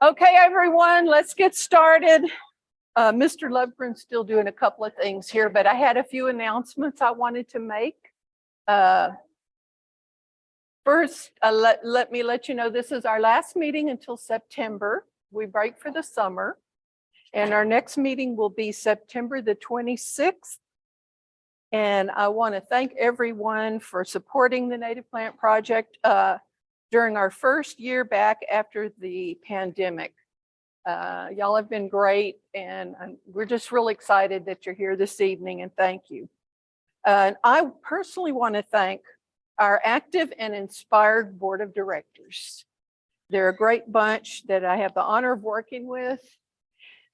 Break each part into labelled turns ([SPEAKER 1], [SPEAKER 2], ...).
[SPEAKER 1] Okay, everyone, let's get started. Mr. Lovegren's still doing a couple of things here, but I had a few announcements I wanted to make. First, let me let you know this is our last meeting until September. We break for the summer, and our next meeting will be September the 26th. And I want to thank everyone for supporting the Native Plant Project during our first year back after the pandemic. Y'all have been great, and we're just really excited that you're here this evening, and thank you. And I personally want to thank our active and inspired board of directors. They're a great bunch that I have the honor of working with,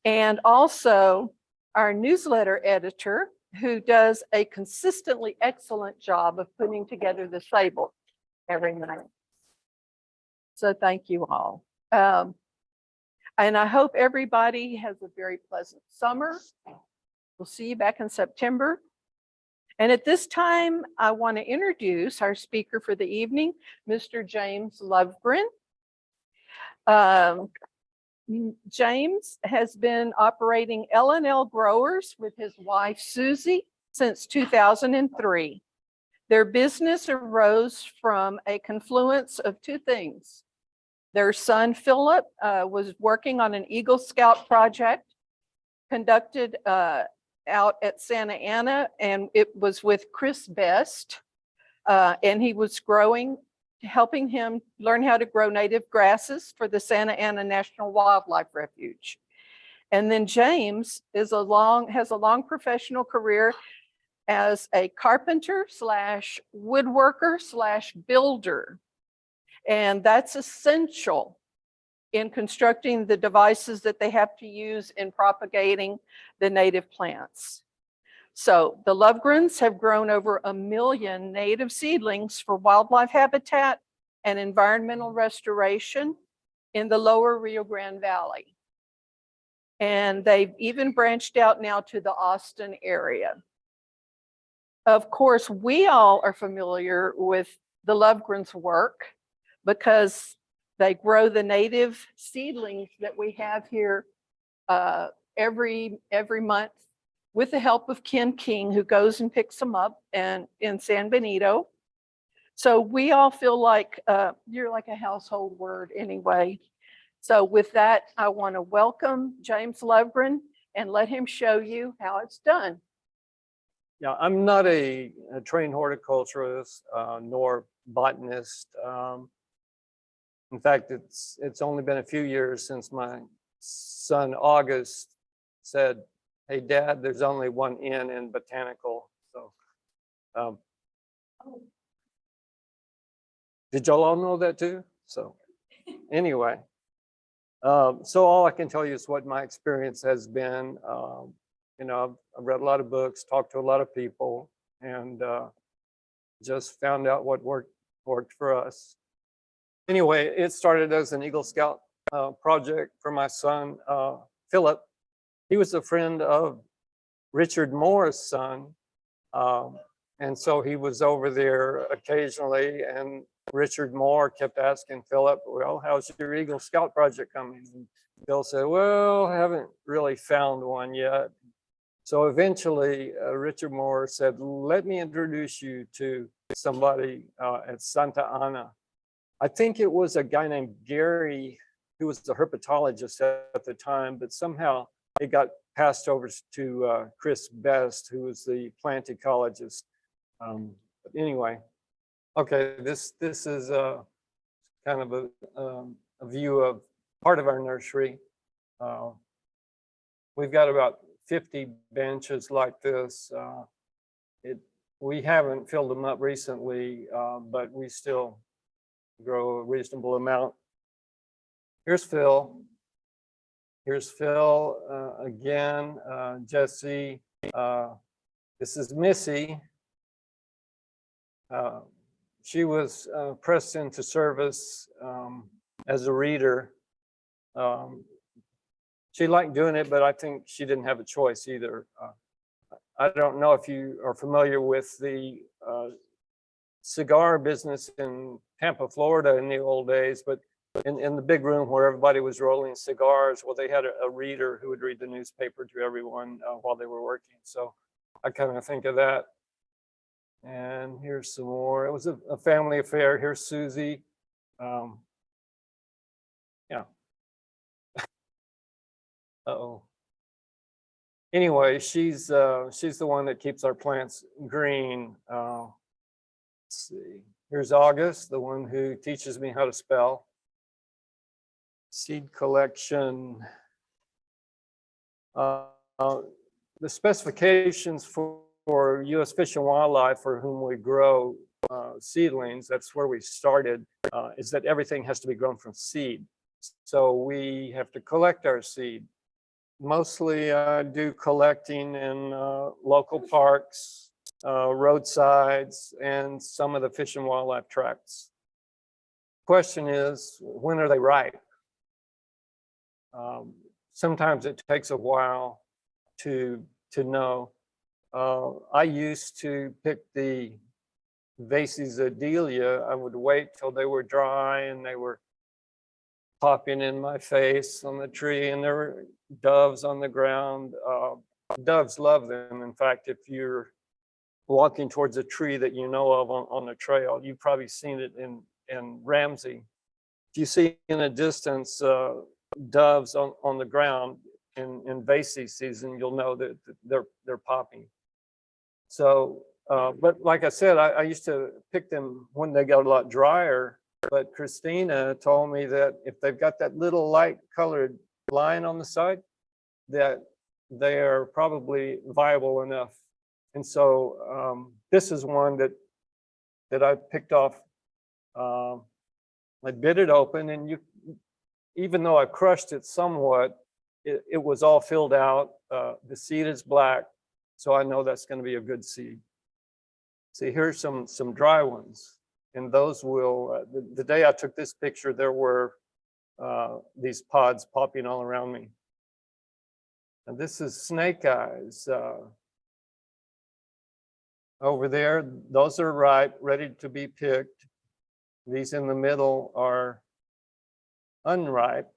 [SPEAKER 1] and also our newsletter editor, who does a consistently excellent job of putting together the table every night. So thank you all. And I hope everybody has a very pleasant summer. We'll see you back in September. And at this time, I want to introduce our speaker for the evening, Mr. James Lovegren. James has been operating L&L Growers with his wife, Suzie, since 2003. Their business arose from a confluence of two things. Their son, Philip, was working on an Eagle Scout project conducted out at Santa Ana, and it was with Chris Best, and he was helping him learn how to grow native grasses for the Santa Ana National Wildlife Refuge. And then James has a long professional career as a carpenter / woodworker / builder. And that's essential in constructing the devices that they have to use in propagating the native plants. So the Lovegrens have grown over 1 million native seedlings for wildlife habitat and environmental restoration in the Lower Rio Grande Valley. And they've even branched out now to the Austin area. Of course, we all are familiar with the Lovegrens' work because they grow the native seedlings that we have here every month with the help of Ken King, who goes and picks them up in San Benito. So we all feel like you're like a household word anyway. So with that, I want to welcome James Lovegren and let him show you how it's done.
[SPEAKER 2] Yeah, I'm not a trained horticulturist nor botanist. In fact, it's only been a few years since my son August said, "Hey, Dad, there's only one N in botanical." So, did y'all all know that too? So, anyway, so all I can tell you is what my experience has been. You know, I've read a lot of books, talked to a lot of people, and just found out what worked for us. Anyway, it started as an Eagle Scout project for my son, Philip. He was a friend of Richard Moore's son. And so he was over there occasionally, and Richard Moore kept asking Philip, "Well, how's your Eagle Scout project coming?" And Phil said, "Well, I haven't really found one yet." So eventually, Richard Moore said, "Let me introduce you to somebody at Santa Ana." I think it was a guy named Gary, who was the herpetologist at the time, but somehow it got passed over to Chris Best, who was the plant ecologist. But anyway, okay, this is kind of a view of part of our nursery. We've got about 50 benches like this. We haven't filled them up recently, but we still grow a reasonable amount. Here's Phil. Here's Phil again, Jesse. This is Missy. She was pressed into service as a reader. She liked doing it, but I think she didn't have a choice either. I don't know if you are familiar with the cigar business in Tampa, Florida in the old days, but in the big room where everybody was rolling cigars, well, they had a reader who would read the newspaper to everyone while they were working. So I kind of think of that. And here's some more. It was a family affair. Here's Suzie. Yeah. Uh-oh. Anyway, she's the one that keeps our plants green. Let's see. Here's August, the one who teaches me how to spell. Seed collection. The specifications for U.S. Fish and Wildlife, for whom we grow seedlings, that's where we started, is that everything has to be grown from seed. So we have to collect our seed. Mostly I do collecting in local parks, roadsides, and some of the fish and wildlife tracts. Question is, when are they ripe? Sometimes it takes a while to know. I used to pick the Vases Adelia. I would wait till they were dry and they were popping in my face on the tree, and there were doves on the ground. Doves love them. In fact, if you're walking towards a tree that you know of on the trail, you've probably seen it in Ramsey. If you see in the distance doves on the ground in Vase season, you'll know that they're popping. So, but like I said, I used to pick them when they got a lot drier. But Christina told me that if they've got that little light colored line on the side, that they are probably viable enough. And so this is one that I picked off. I bit it open, and even though I crushed it somewhat, it was all filled out. The seed is black, so I know that's going to be a good seed. See, here's some dry ones. And those will, the day I took this picture, there were these pods popping all around me. And this is snake eyes. Over there, those are ripe, ready to be picked. These in the middle are unripe.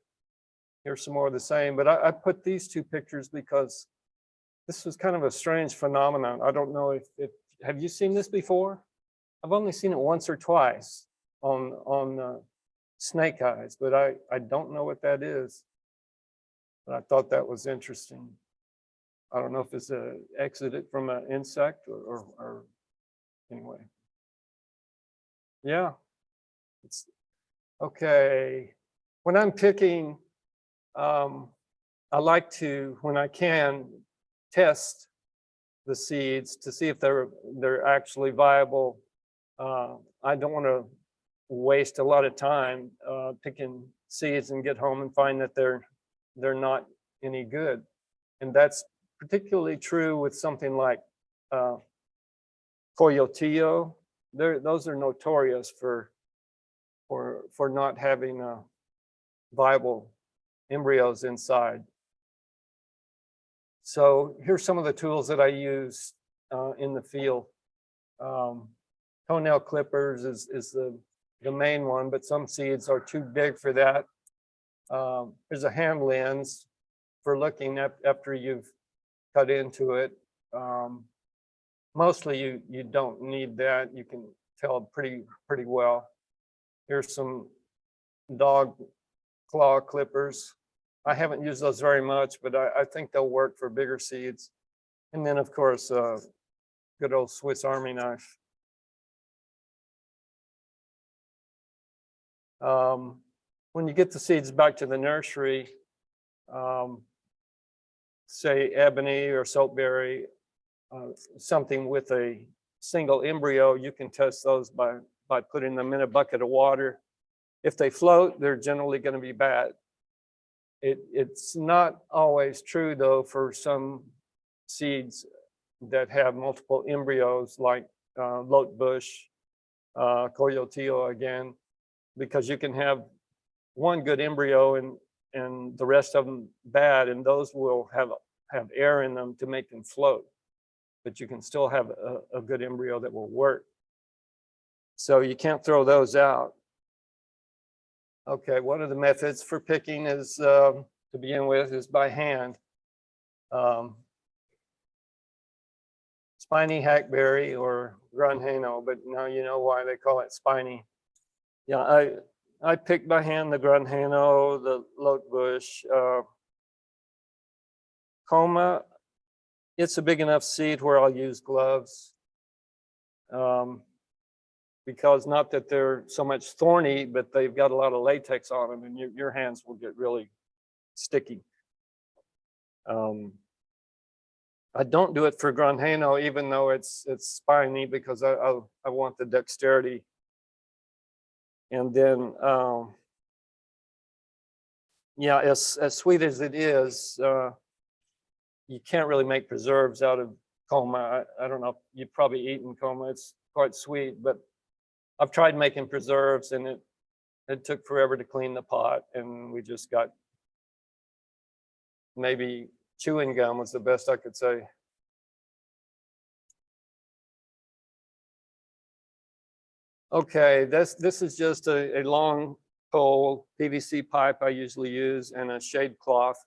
[SPEAKER 2] Here's some more of the same, but I put these two pictures because this was kind of a strange phenomenon. I don't know if have you seen this before? I've only seen it once or twice on snake eyes, but I don't know what that is. But I thought that was interesting. I don't know if it's an exudate from an insect or anyway. Yeah. It's okay. When I'm picking, I like to, when I can, test the seeds to see if they're actually viable. I don't want to waste a lot of time picking seeds and get home and find that they're not any good. And that's particularly true with something like coyotillo. Those are notorious for not having viable embryos inside. So here's some of the tools that I use in the field. Toenail clippers is the main one, but some seeds are too big for that. There's a hand lens for looking after you've cut into it. Mostly you don't need that. You can tell pretty well. Here's some dog claw clippers. I haven't used those very much, but I think they'll work for bigger seeds. And then of course, good old Swiss Army knife. When you get the seeds back to the nursery, say ebony or soapberry, something with a single embryo, you can test those by putting them in a bucket of water. If they float, they're generally going to be bad. It's not always true though for some seeds that have multiple embryos, like lote bush, coyotillo again, because you can have one good embryo and the rest of them bad, and those will have air in them to make them float. But you can still have a good embryo that will work. So you can't throw those out. Okay, one of the methods for picking is, to begin with, is by hand. Spiny hackberry or grunhano, but now you know why they call it spiny. Yeah, I pick by hand the grunhano, the lotebush, coma. It's a big enough seed where I'll use gloves. Because not that they're so much thorny, but they've got a lot of latex on them, and your hands will get really sticky. I don't do it for grunhano, even though it's spiny, because I want the dexterity. And then, yeah, as sweet as it is, you can't really make preserves out of coma. I don't know, you've probably eaten coma. It's quite sweet, but I've tried making preserves, and it took forever to clean the pot, and we just got maybe chewing gum was the best I could say. Okay, this is just a long pole PVC pipe I usually use, and a shade cloth,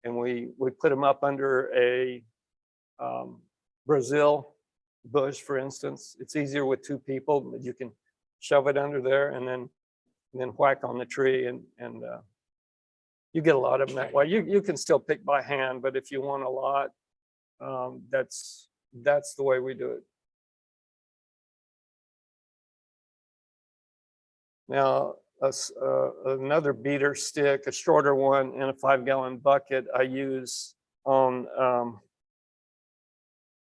[SPEAKER 2] and we put them up under a Brazil bush, for instance. It's easier with two people, but you can shove it under there and then whack on the tree, and you get a lot of them that way. You can still pick by hand, but if you want a lot, that's the way we do it. Now, another beater stick, a shorter one, in a 5-gallon bucket I use on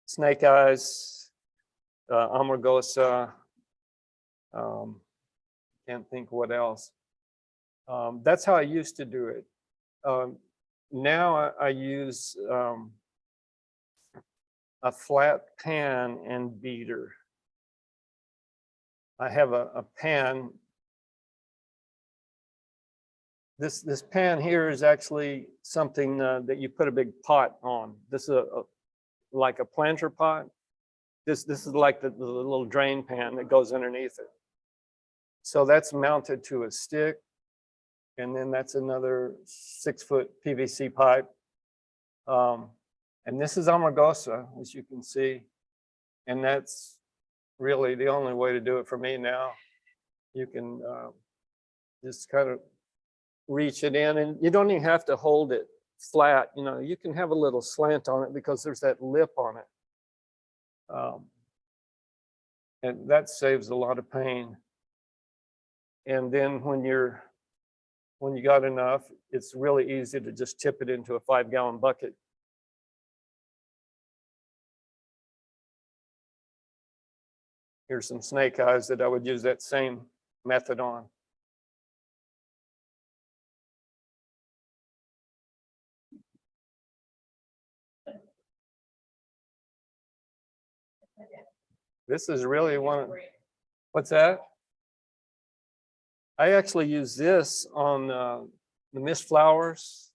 [SPEAKER 2] snake eyes, amargosa, can't think what else. That's how I used to do it. Now I use a flat pan and beater. I have a pan. This pan here is actually something that you put a big pot on. This is like a planter pot. This is like the little drain pan that goes underneath it. So that's mounted to a stick, and then that's another 6-foot PVC pipe. And this is amargosa, as you can see, and that's really the only way to do it for me now. You can just kind of reach it in, and you don't even have to hold it flat. You know, you can have a little slant on it because there's that lip on it. And that saves a lot of pain. And then when you got enough, it's really easy to just tip it into a 5-gallon bucket. Here's some snake eyes that I would use that same method on. This is really one. What's that? I actually use this on the mist flowers.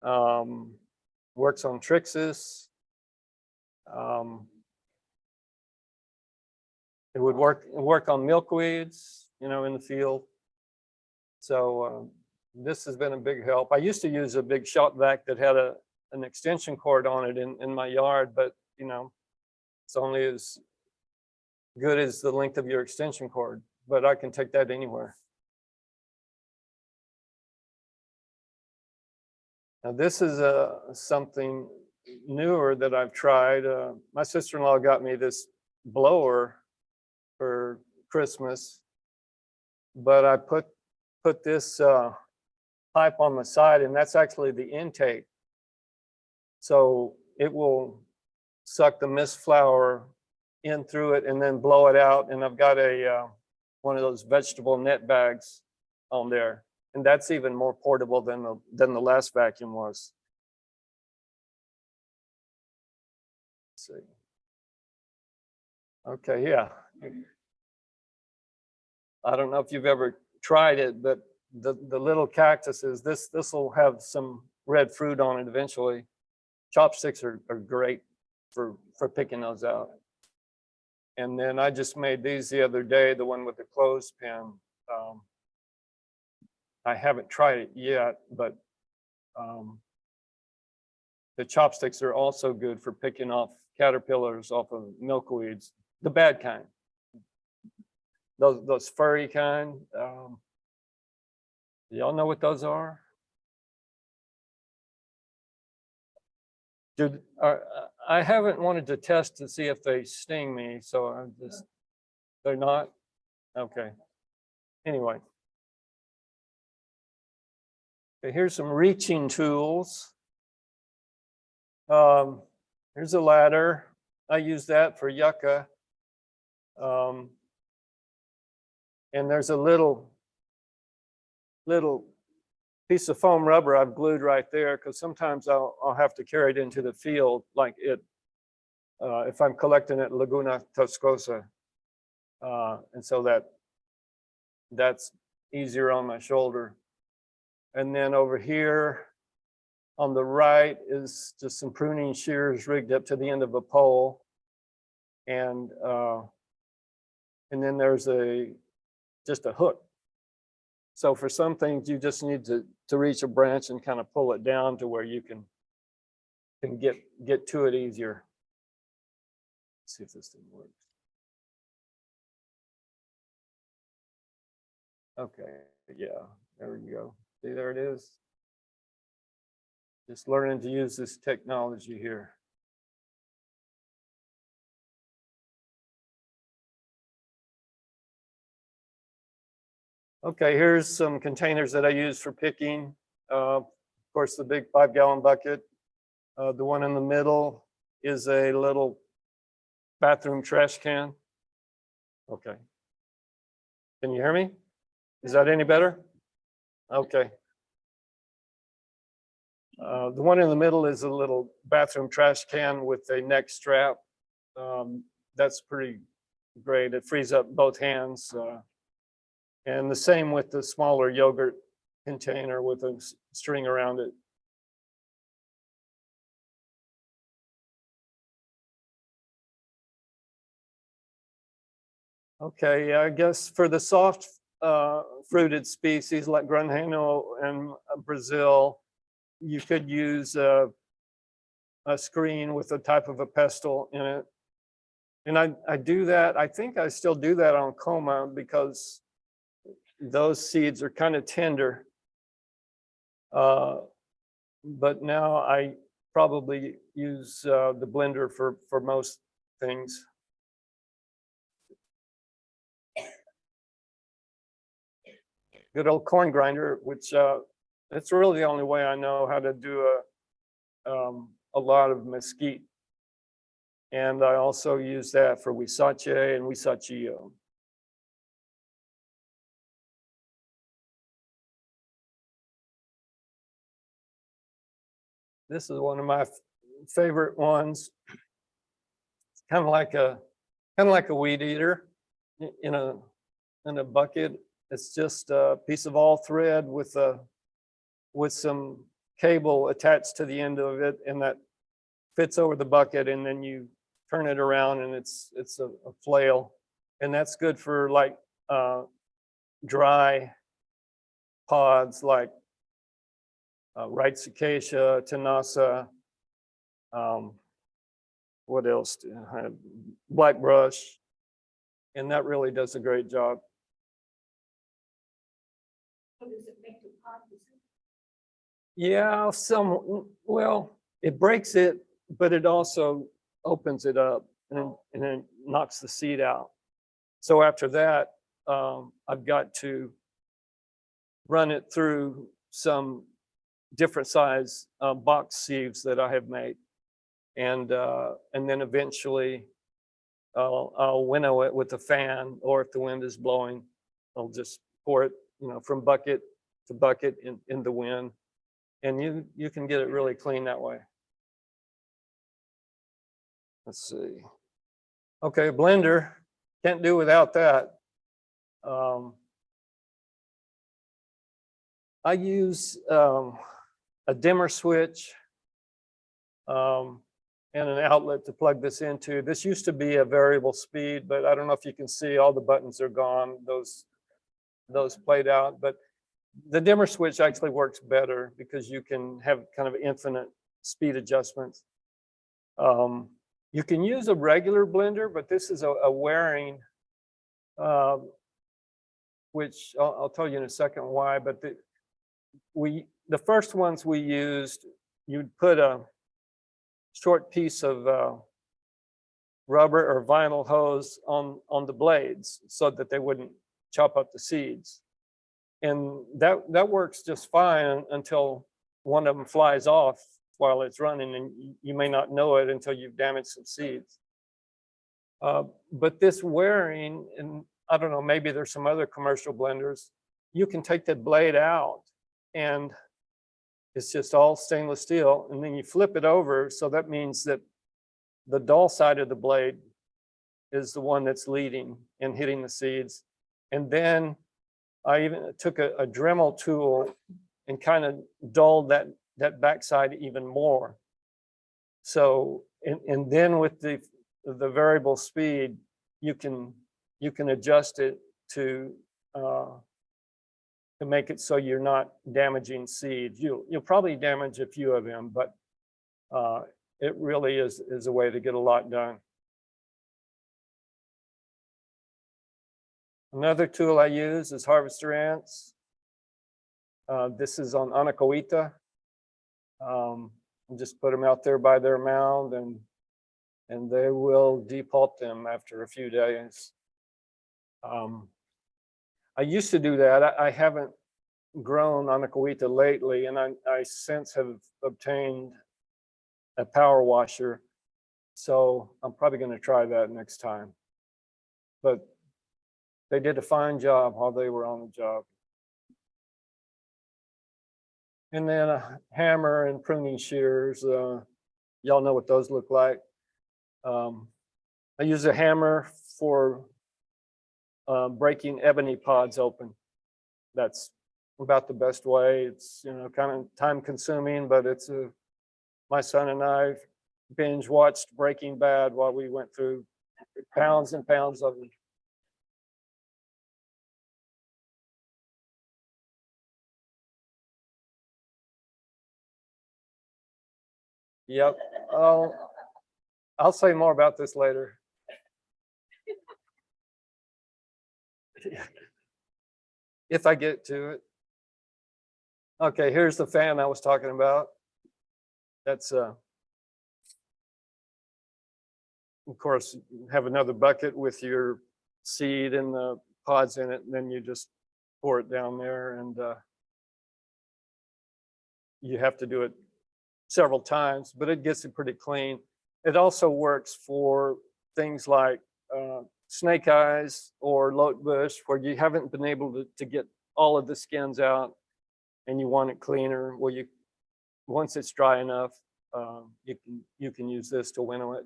[SPEAKER 2] Works on trixus. It would work on milkweeds, you know, in the field. So this has been a big help. I used to use a big shop vac that had an extension cord on it in my yard, but you know, it's only as good as the length of your extension cord, but I can take that anywhere. Now this is something newer that I've tried. My sister-in-law got me this blower for Christmas, but I put this pipe on the side, and that's actually the intake. So it will suck the mist flower in through it and then blow it out. And I've got one of those vegetable net bags on there, and that's even more portable than the last vacuum was. Let's see. Okay, yeah. I don't know if you've ever tried it, but the little cactuses, this will have some red fruit on it eventually. Chopsticks are great for picking those out. And then I just made these the other day, the one with the clothespin. I haven't tried it yet, but the chopsticks are also good for picking off caterpillars off of milkweeds, the bad kind. Those furry kind. Y'all know what those are? I haven't wanted to test to see if they sting me, so I'm just, they're not? Okay. Anyway. Okay, here's some reaching tools. Here's a ladder. I use that for yucca. And there's a little piece of foam rubber I've glued right there because sometimes I'll have to carry it into the field, like it if I'm collecting at Laguna Toscosa, and so that's easier on my shoulder. And then over here on the right is just some pruning shears rigged up to the end of a pole, and then there's just a hook. So for some things, you just need to reach a branch and kind of pull it down to where you can get to it easier. Let's see if this thing works. Okay, yeah, there we go. See, there it is. Just learning to use this technology here. Okay, here's some containers that I use for picking. Of course, the big 5-gallon bucket. The one in the middle is a little bathroom trash can. Okay. Can you hear me? Is that any better? Okay. The one in the middle is a little bathroom trash can with a neck strap. That's pretty great. It frees up both hands. And the same with the smaller yogurt container with a string around it. Okay, I guess for the soft fruited species like Granjeno and Brazil, you could use a screen with a type of a pestle in it. And I do that, I think I still do that on Coma because those seeds are kind of tender. But now I probably use the blender for most things. Good old corn grinder, which it's really the only way I know how to do a lot of mesquite. And I also use that for huizache and huizachillo. This is one of my favorite ones. It's kind of like a weed eater in a bucket. It's just a piece of all thread with some cable attached to the end of it, and that fits over the bucket, and then you turn it around and it's a flail. And that's good for like dry pods like Wright's acacia, Tenasa, what else? Black brush, and that really does a great job.
[SPEAKER 3] What does it make the pot?
[SPEAKER 2] Yeah, well, it breaks it, but it also opens it up and then knocks the seed out. So after that, I've got to run it through some different size box sieves that I have made, and then eventually I'll winnow it with a fan, or if the wind is blowing, I'll just pour it, from bucket to bucket in the wind, and you can get it really clean that way. Let's see. Okay, blender, can't do without that. I use a dimmer switch and an outlet to plug this into. This used to be a variable speed, but I don't know if you can see all the buttons are gone. Those played out, but The dimmer switch actually works better because you can have kind of infinite speed adjustments. You can use a regular blender, but this is a wearing, which I'll tell you in a second why, but the first ones we used, you'd put a short piece of rubber or vinyl hose on the blades so that they wouldn't chop up the seeds. And that works just fine until one of them flies off while it's running, and you may not know it until you've damaged some seeds. But this wearing, and I don't know, maybe there's some other commercial blenders, you can take that blade out and it's just all stainless steel, and then you flip it over, so that means that the dull side of the blade is the one that's leading and hitting the seeds. And then I even took a Dremel tool and kind of dulled that backside even more. So, and then with the variable speed, you can adjust it to make it so you're not damaging seeds. You'll probably damage a few of them, but it really is a way to get a lot done. Another tool I use is harvester ants. This is on anacoita. Just put them out there by their mound, and they will depulp them after a few days. I used to do that. I haven't grown anacoita lately, and I since have obtained a power washer. So I'm probably going to try that next time. But they did a fine job while they were on the job. And then a hammer and pruning shears. Y'all know what those look like. I use a hammer for breaking ebony pods open. That's about the best way. It's, you know, kind of time consuming, but it's my son and I binge watched Breaking Bad while we went through pounds and pounds of them. Yep. I'll say more about this later. If I get to it. Okay, here's the fan I was talking about. That's of course, you have another bucket with your seed and the pods in it, and then you just pour it down there, and you have to do it several times, but it gets it pretty clean. It also works for things like snake eyes or lote bush, where you haven't been able to get all of the skins out and you want it cleaner. Well, once it's dry enough, you can use this to winnow it.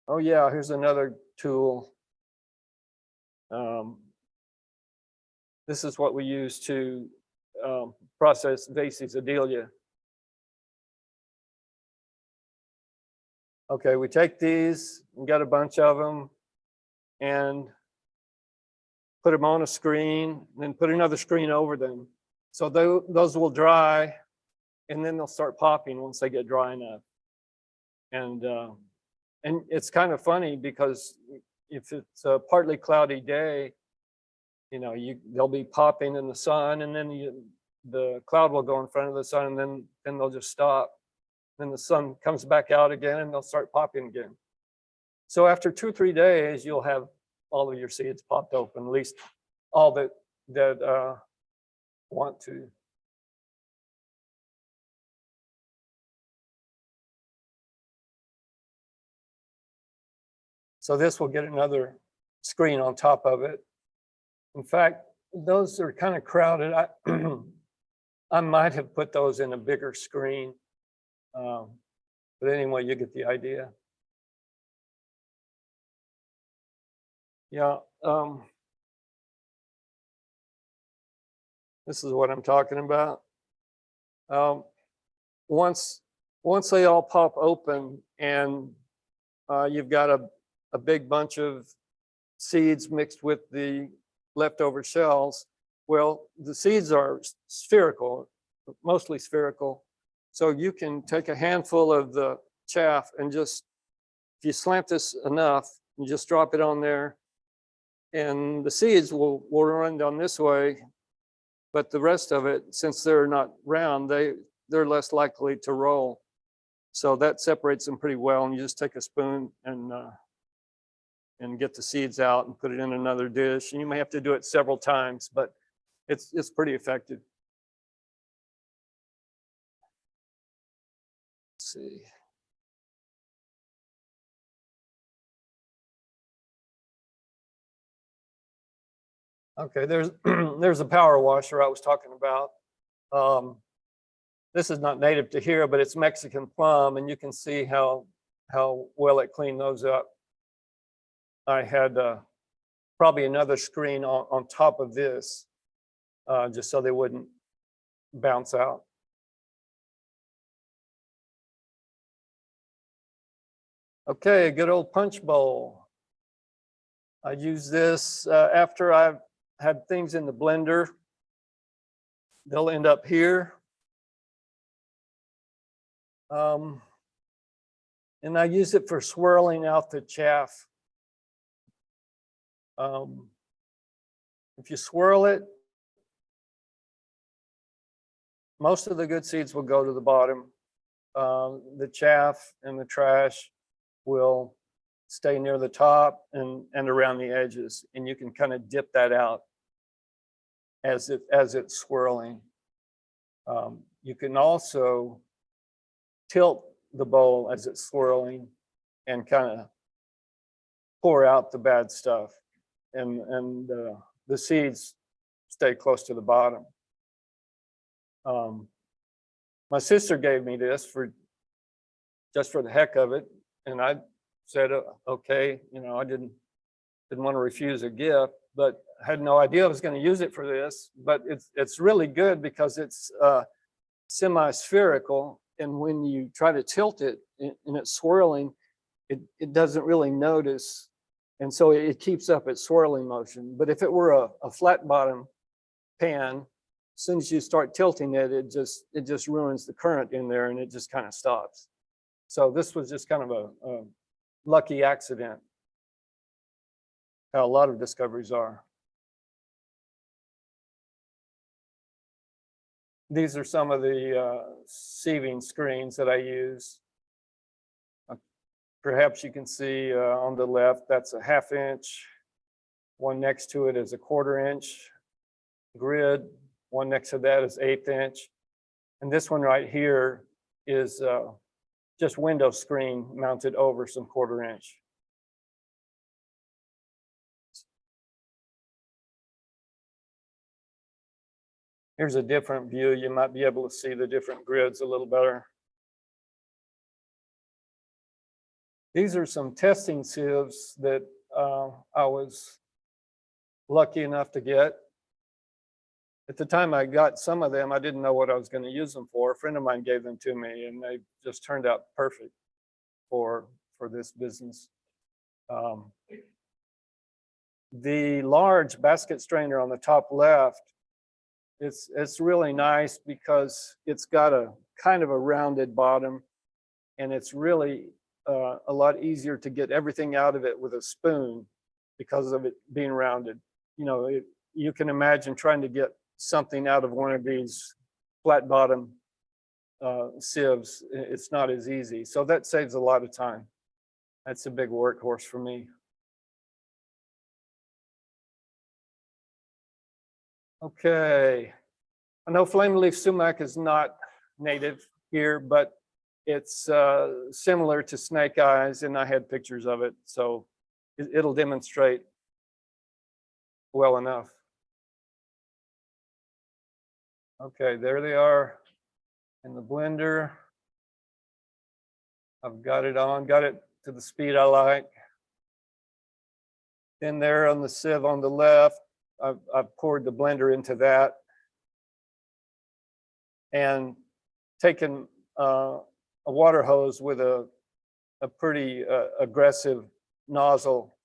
[SPEAKER 2] Oh yeah, here's another tool. This is what we use to process Vaces adelia. Okay, we take these, we got a bunch of them, and put them on a screen, and then put another screen over them. So those will dry, and then they'll start popping once they get dry enough. And it's kind of funny because if it's a partly cloudy day, you know, they'll be popping in the sun, and then the cloud will go in front of the sun, and then they'll just stop. Then the sun comes back out again, and they'll start popping again. So after 2 or 3 days, you'll have all of your seeds popped open, at least all that want to. So this will get another screen on top of it. In fact, those are kind of crowded. I might have put those in a bigger screen. But anyway, you get the idea. Yeah. This is what I'm talking about. Once they all pop open and you've got a big bunch of seeds mixed with the leftover shells. Well, the seeds are spherical, mostly spherical. So you can take a handful of the chaff and just, if you slant this enough, you just drop it on there, and the seeds will run down this way. But the rest of it, since they're not round, they're less likely to roll. So that separates them pretty well. And you just take a spoon and get the seeds out and put it in another dish. And you may have to do it several times, but it's pretty effective. Let's see. Okay, there's a power washer I was talking about. This is not native to here, but it's Mexican plum, and you can see how well it cleaned those up. I had probably another screen on top of this, just so they wouldn't bounce out. Okay, a good old punch bowl. I use this after I've had things in the blender. They'll end up here. And I use it for swirling out the chaff. If you swirl it, most of the good seeds will go to the bottom. The chaff and the trash will stay near the top and around the edges, and you can kind of dip that out as it's swirling. You can also tilt the bowl as it's swirling and kind of pour out the bad stuff, and the seeds stay close to the bottom. My sister gave me this just for the heck of it, and I said, okay, I didn't want to refuse a gift, but I had no idea I was going to use it for this. But it's really good because it's semi-spherical, and when you try to tilt it and it's swirling, it doesn't really notice, and so it keeps up its swirling motion. But if it were a flat bottom pan, as soon as you start tilting it, it just ruins the current in there, and it just kind of stops. So this was just kind of a lucky accident, how a lot of discoveries are. These are some of the sieving screens that I use. Perhaps you can see on the left, that's a 1/2 inch. One next to it is a 1/4 inch grid. One next to that is 1/8 inch. And this one right here is just window screen mounted over some 1/4 inch. Here's a different view. You might be able to see the different grids a little better. These are some testing sieves that I was lucky enough to get. At the time I got some of them, I didn't know what I was going to use them for. A friend of mine gave them to me, and they just turned out perfect for this business. The large basket strainer on the top left, it's really nice because it's got a kind of a rounded bottom, and it's really a lot easier to get everything out of it with a spoon because of it being rounded. You can imagine trying to get something out of one of these flat bottom sieves. It's not as easy. So that saves a lot of time. That's a big workhorse for me. Okay. I know flame leaf sumac is not native here, but it's similar to snake eyes, and I had pictures of it, so it'll demonstrate well enough. Okay, there they are in the blender. I've got it on, got it to the speed I like. Then there on the sieve on the left, I've poured the blender into that and taken a water hose with a pretty aggressive nozzle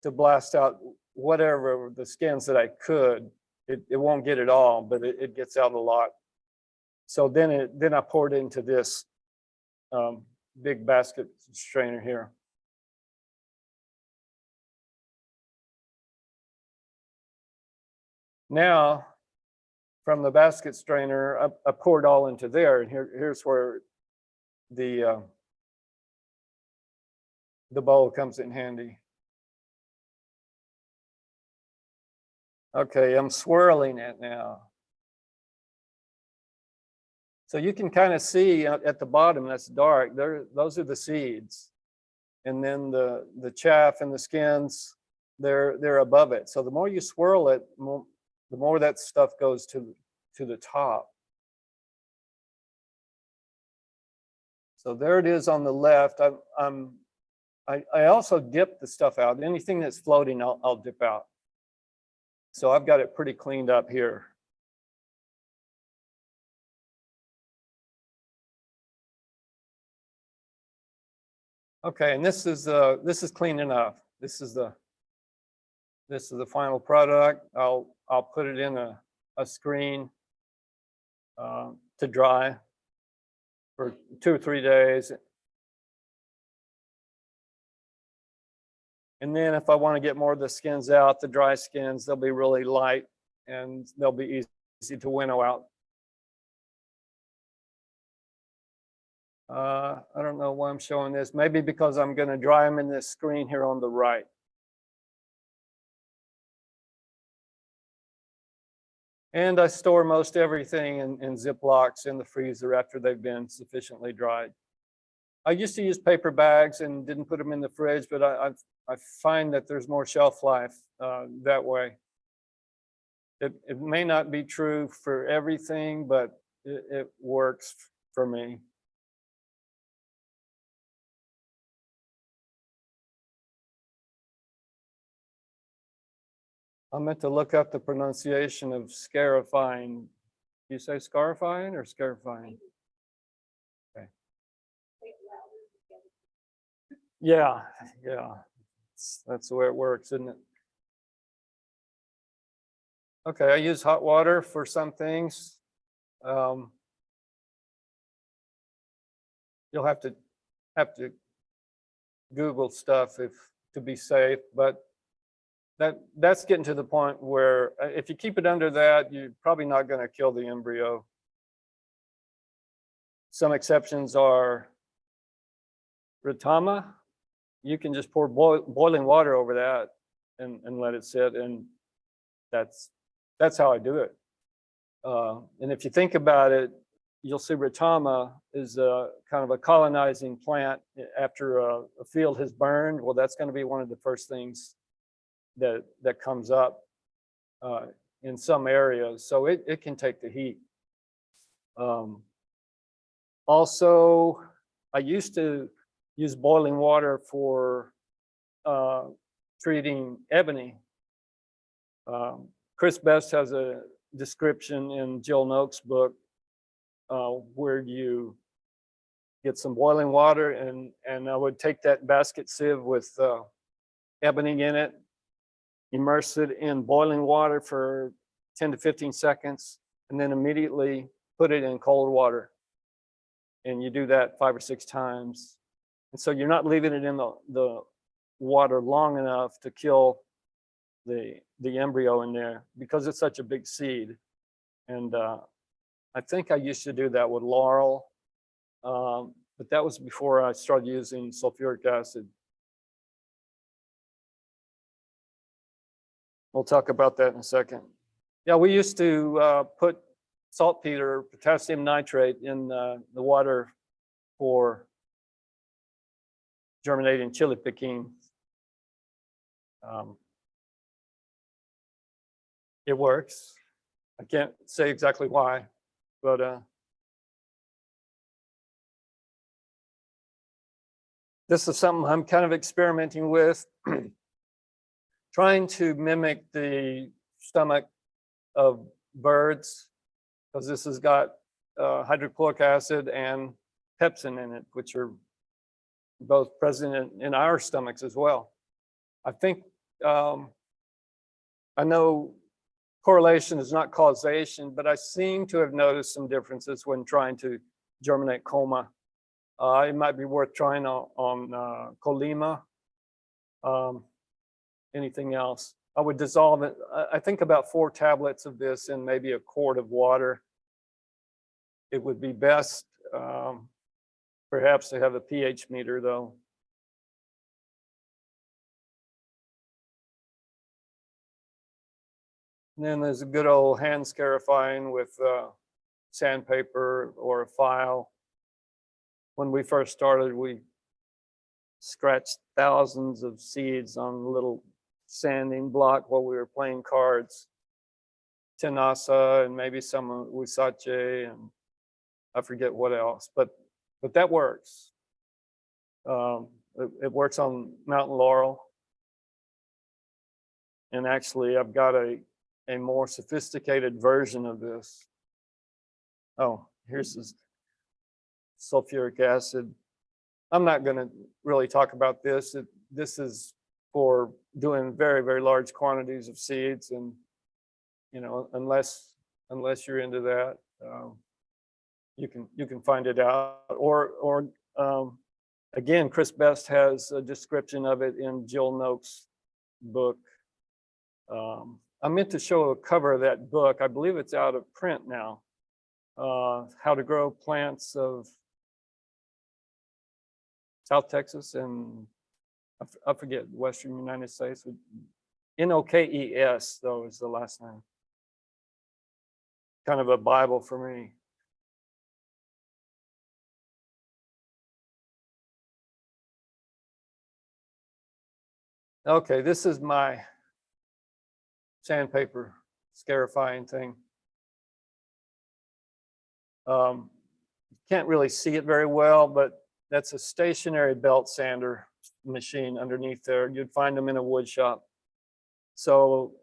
[SPEAKER 2] to blast out whatever the skins that I could. It won't get it all, but it gets out a lot. So then I poured into this big basket strainer here. Now, from the basket strainer, I poured all into there, and here's where the bowl comes in handy. Okay, I'm swirling it now. So you can kind of see at the bottom, that's dark, those are the seeds. And then the chaff and the skins, they're above it. So the more you swirl it, the more that stuff goes to the top. So there it is on the left. I also dip the stuff out. Anything that's floating, I'll dip out. So I've got it pretty cleaned up here. Okay, and this is clean enough. This is the final product. I'll put it in a screen to dry for 2 or 3 days. And then if I want to get more of the skins out, the dry skins, they'll be really light and they'll be easy to winnow out. I don't know why I'm showing this. Maybe because I'm going to dry them in this screen here on the right. And I store most everything in Ziplocs in the freezer after they've been sufficiently dried. I used to use paper bags and didn't put them in the fridge, but I find that there's more shelf life that way. It may not be true for everything, but it works for me. I meant to look up the pronunciation of scarifying. You say scarifying or scarifying? Okay. Yeah. That's the way it works, isn't it? Okay, I use hot water for some things. You'll have to Google stuff to be safe, but that's getting to the point where if you keep it under that, you're probably not going to kill the embryo. Some exceptions are Retama. You can just pour boiling water over that and let it sit, and that's how I do it. And if you think about it, you'll see Retama is kind of a colonizing plant after a field has burned. Well, that's going to be one of the first things that comes up in some areas, so it can take the heat. Also, I used to use boiling water for treating ebony. Chris Best has a description in Jill Noakes' book where you get some boiling water, and I would take that basket sieve with ebony in it, immerse it in boiling water for 10 to 15 seconds, and then immediately put it in cold water. And you do that 5 or 6 times. And so you're not leaving it in the water long enough to kill the embryo in there because it's such a big seed. And I think I used to do that with laurel, but that was before I started using sulfuric acid. We'll talk about that in a second. Yeah, we used to put saltpeter, potassium nitrate in the water for germinating chili piquin. It works. I can't say exactly why, but this is something I'm kind of experimenting with. Trying to mimic the stomach of birds, because this has got hydrochloric acid and pepsin in it, which are both present in our stomachs as well. I think I know correlation is not causation, but I seem to have noticed some differences when trying to germinate coma. It might be worth trying on Colima. Anything else? I would dissolve it. I think about 4 tablets of this in maybe a quart of water. It would be best perhaps to have a pH meter though. And then there's a good old hand scarifying with sandpaper or a file. When we first started, we scratched thousands of seeds on a little sanding block while we were playing cards. Tenasa and maybe some Wusache and I forget what else, but that works. It works on mountain laurel. And actually I've got a more sophisticated version of this. Oh, here's this sulfuric acid. I'm not going to really talk about this. This is for doing very, very large quantities of seeds, and you know, unless you're into that, you can find it out. Or again, Chris Best has a description of it in Jill Noakes' book. I meant to show a cover of that book. I believe it's out of print now. How to grow plants of South Texas and I forget, Western United States. Nokes though is the last name. Kind of a Bible for me. Okay, this is my sandpaper scarifying thing. Can't really see it very well, but that's a stationary belt sander machine underneath there. You'd find them in a wood shop. So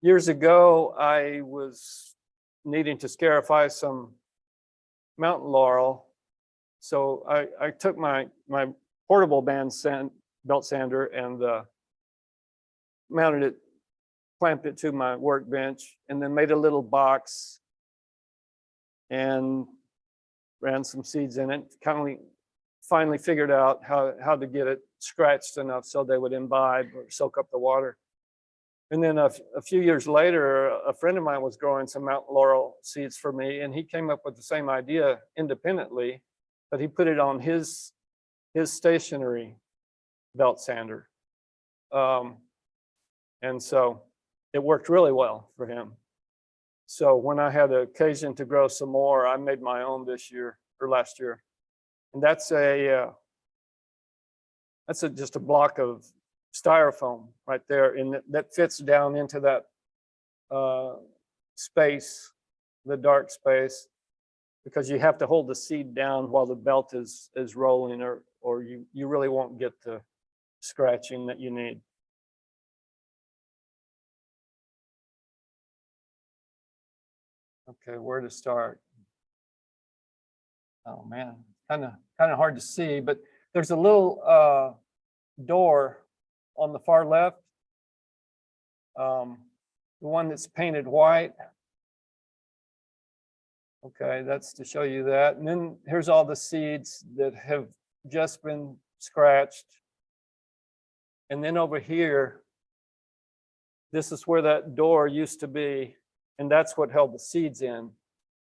[SPEAKER 2] years ago, I was needing to scarify some mountain laurel. So I took my portable belt sander and mounted it, clamped it to my workbench, and then made a little box and ran some seeds in it. Finally figured out how to get it scratched enough so they would imbibe or soak up the water. And then a few years later, a friend of mine was growing some mountain laurel seeds for me, and he came up with the same idea independently, but he put it on his stationary belt sander. And so it worked really well for him. So when I had the occasion to grow some more, I made my own this year or last year. And that's just a block of styrofoam right there, and that fits down into that space, the dark space, because you have to hold the seed down while the belt is rolling, or you really won't get the scratching that you need. Okay, where to start? Oh man, kind of hard to see, but there's a little door on the far left, the one that's painted white. Okay, that's to show you that. And then here's all the seeds that have just been scratched. And then over here, this is where that door used to be, and that's what held the seeds in.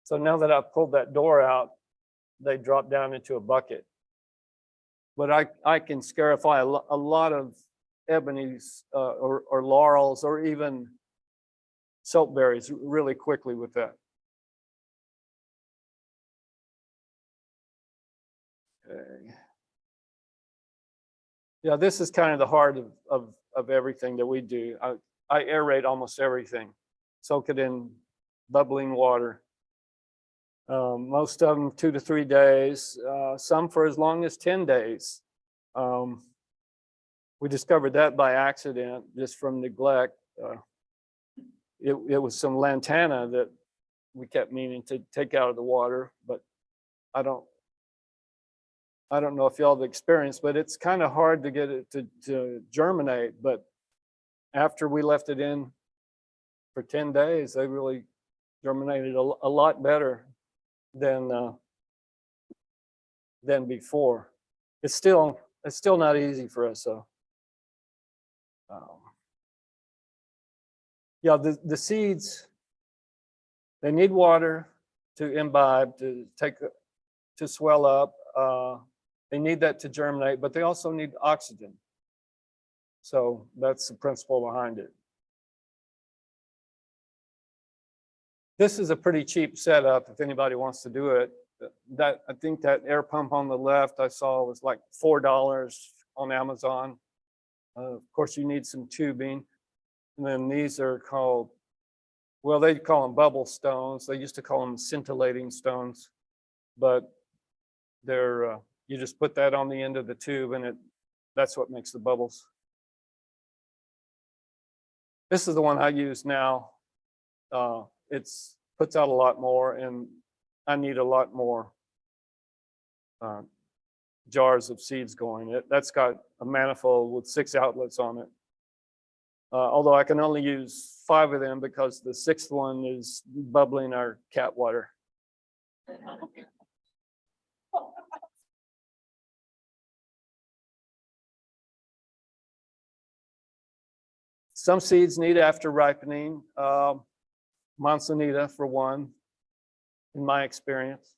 [SPEAKER 2] So now that I've pulled that door out, they drop down into a bucket. But I can scarify a lot of ebonies or laurels or even soapberries really quickly with that. Okay. Yeah, this is kind of the heart of everything that we do. I aerate almost everything, soak it in bubbling water. Most of them 2 to 3 days, some for as long as 10 days. We discovered that by accident, just from neglect. It was some lantana that we kept meaning to take out of the water, but I don't know if y'all have experienced, but it's kind of hard to get it to germinate. But after we left it in for 10 days, they really germinated a lot better than before. It's still not easy for us though. Yeah, the seeds, they need water to imbibe, to swell up. They need that to germinate, but they also need oxygen. So that's the principle behind it. This is a pretty cheap setup if anybody wants to do it. I think that air pump on the left I saw was like $4 on Amazon. Of course, you need some tubing. And then these are called, well, they call them bubble stones. They used to call them scintillating stones, but they're, you just put that on the end of the tube and that's what makes the bubbles. This is the one I use now. It's puts out a lot more, and I need a lot more jars of seeds going. That's got a manifold with 6 outlets on it. Although I can only use 5 of them because the 6th one is bubbling our cat water. Some seeds need after ripening. Manzanita for one, in my experience.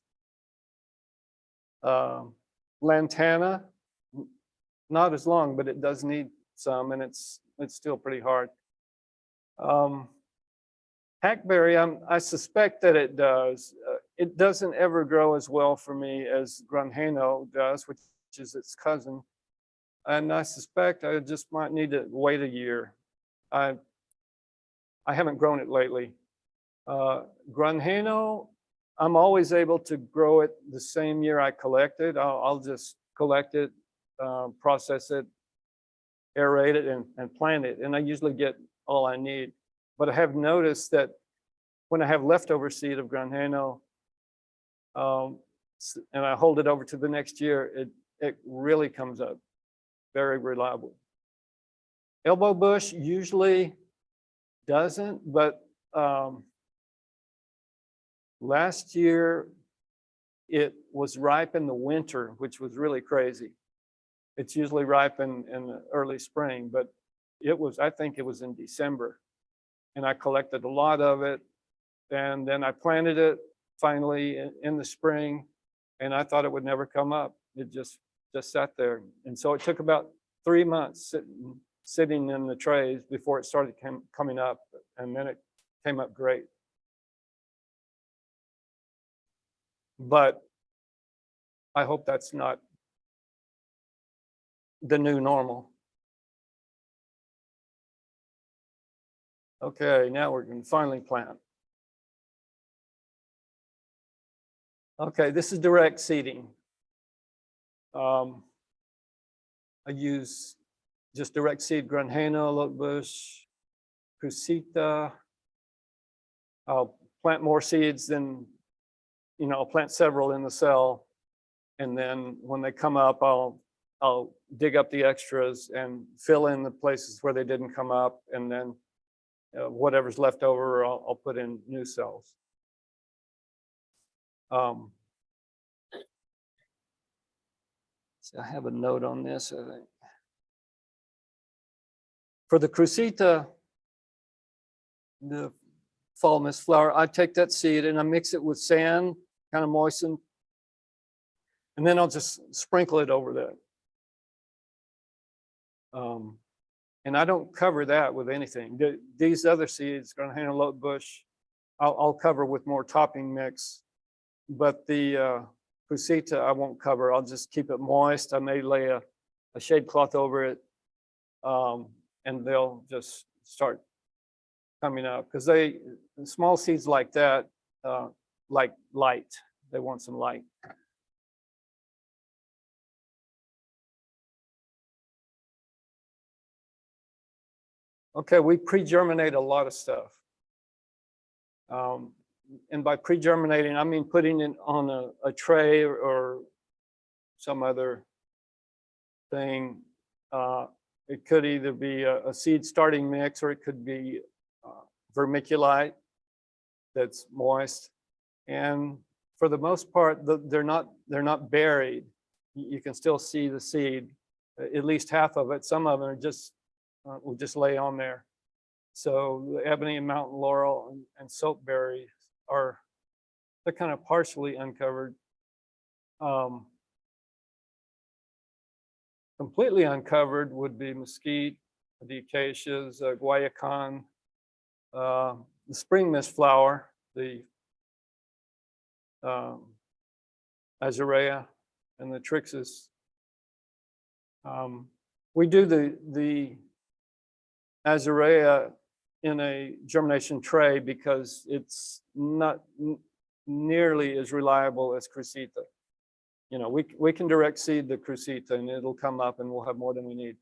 [SPEAKER 2] Lantana, not as long, but it does need some, and it's still pretty hard. Hackberry, I suspect that it does. It doesn't ever grow as well for me as Granjeno does, which is its cousin. And I suspect I just might need to wait a year. I haven't grown it lately. Granjeno, I'm always able to grow it the same year I collect it. I'll just collect it, process it, aerate it, and plant it. And I usually get all I need. But I have noticed that when I have leftover seed of Granjeno, and I hold it over to the next year, it really comes up very reliable. Elbow bush usually doesn't, but last year it was ripe in the winter, which was really crazy. It's usually ripe in the early spring, but I think it was in December. And I collected a lot of it, and then I planted it finally in the spring, and I thought it would never come up. It just sat there. And so it took about 3 months sitting in the trays before it started coming up, and then it came up great. But I hope that's not the new normal. Okay, now we're going to finally plant. Okay, this is direct seeding. I use just direct seed Granjeno, lotebush, Crucita. I'll plant more seeds than, I'll plant several in the cell, and then when they come up, I'll dig up the extras and fill in the places where they didn't come up, and then whatever's left over, I'll put in new cells. So I have a note on this, I think. For the Crucita, the fall mist flower, I take that seed and I mix it with sand, kind of moisten, and then I'll just sprinkle it over that. And I don't cover that with anything. These other seeds, Granjeno, lotebush, I'll cover with more topping mix, but the Crucita I won't cover. I'll just keep it moist. I may lay a shade cloth over it, and they'll just start coming up, because small seeds like that like light. They want some light. Okay, we pre-germinate a lot of stuff. And by pre-germinating, I mean putting it on a tray or some other thing. It could either be a seed starting mix, or it could be vermiculite that's moist. And for the most part, they're not buried. You can still see the seed, at least half of it. Some of them are just will just lay on there. So the ebony and mountain laurel and soapberry they're kind of partially uncovered. Completely uncovered would be mesquite, the acacias, guayacán, the spring mist flower, the azalea, and the trixus. We do the azalea in a germination tray because it's not nearly as reliable as crucita. You know, we can direct seed the crucita and it'll come up and we'll have more than we need.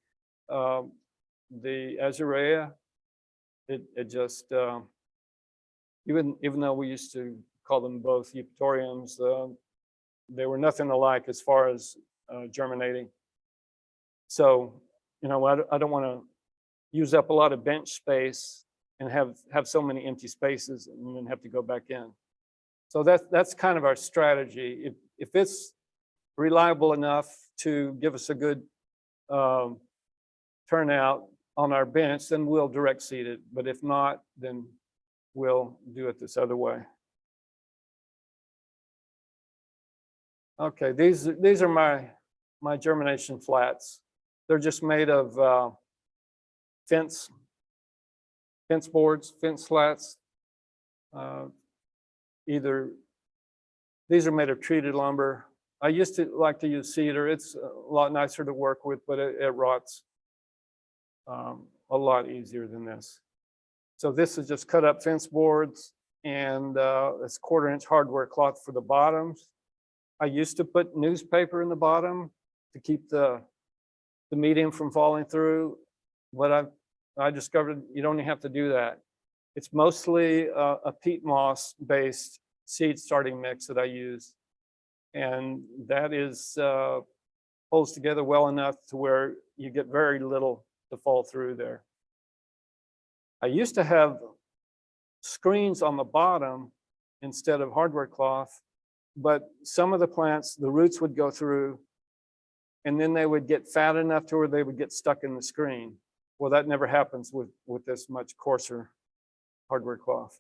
[SPEAKER 2] The azalea, it just, even though we used to call them both eupatoriums, they were nothing alike as far as germinating. So, you know, I don't want to use up a lot of bench space and have so many empty spaces and then have to go back in. So that's kind of our strategy. If it's reliable enough to give us a good turnout on our bench, then we'll direct seed it. But if not, then we'll do it this other way. Okay, these are my germination flats. They're just made of fence boards, fence slats. These are made of treated lumber. I used to like to use cedar. It's a lot nicer to work with, but it rots a lot easier than this. So this is just cut up fence boards, and it's 1/4-inch hardware cloth for the bottoms. I used to put newspaper in the bottom to keep the medium from falling through, but I discovered you don't even have to do that. It's mostly a peat moss based seed starting mix that I use, and that is holds together well enough to where you get very little to fall through there. I used to have screens on the bottom instead of hardware cloth, but some of the plants, the roots would go through and then they would get fat enough to where they would get stuck in the screen. Well, that never happens with this much coarser hardware cloth.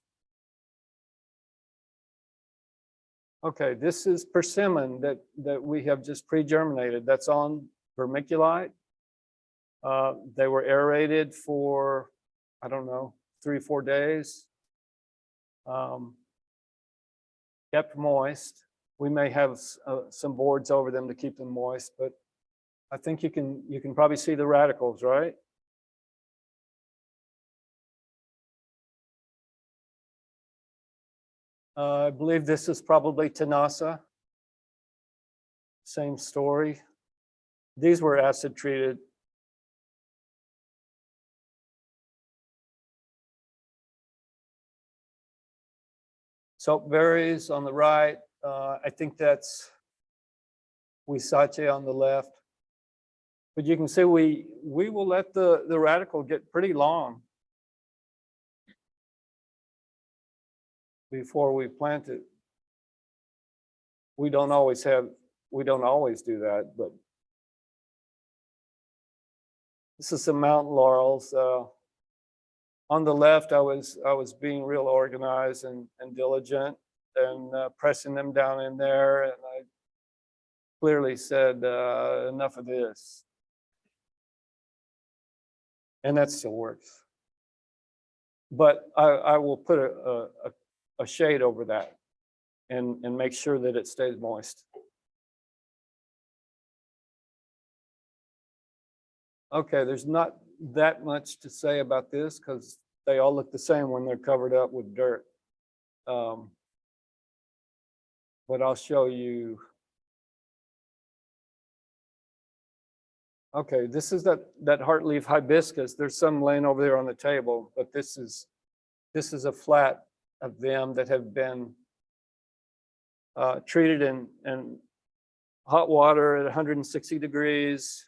[SPEAKER 2] Okay, this is persimmon that we have just pre-germinated. That's on vermiculite. They were aerated for, I don't know, 3 or 4 days. Kept moist. We may have some boards over them to keep them moist, but I think you can probably see the radicals, right? I believe this is probably Tenasa. Same story. These were acid treated. Soapberries on the right. I think that's Huizache on the left. But you can see we will let the radical get pretty long before we plant it. We don't always do that, but this is some mountain laurels. On the left, I was being real organized and diligent and pressing them down in there, and I clearly said enough of this, and that still works. But I will put a shade over that and make sure that it stays moist. Okay, there's not that much to say about this because they all look the same when they're covered up with dirt. But I'll show you. Okay, this is that heartleaf hibiscus. There's some laying over there on the table, but this is a flat of them that have been treated in hot water at 160 degrees,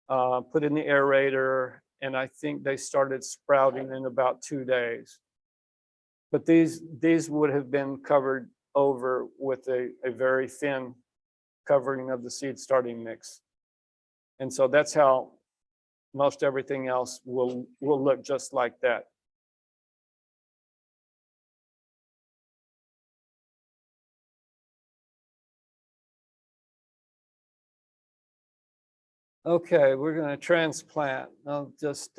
[SPEAKER 2] put in the aerator, and I think they started sprouting in about 2 days. But these would have been covered over with a very thin covering of the seed starting mix. And so that's how most everything else will look just like that. Okay, we're going to transplant. I'll just,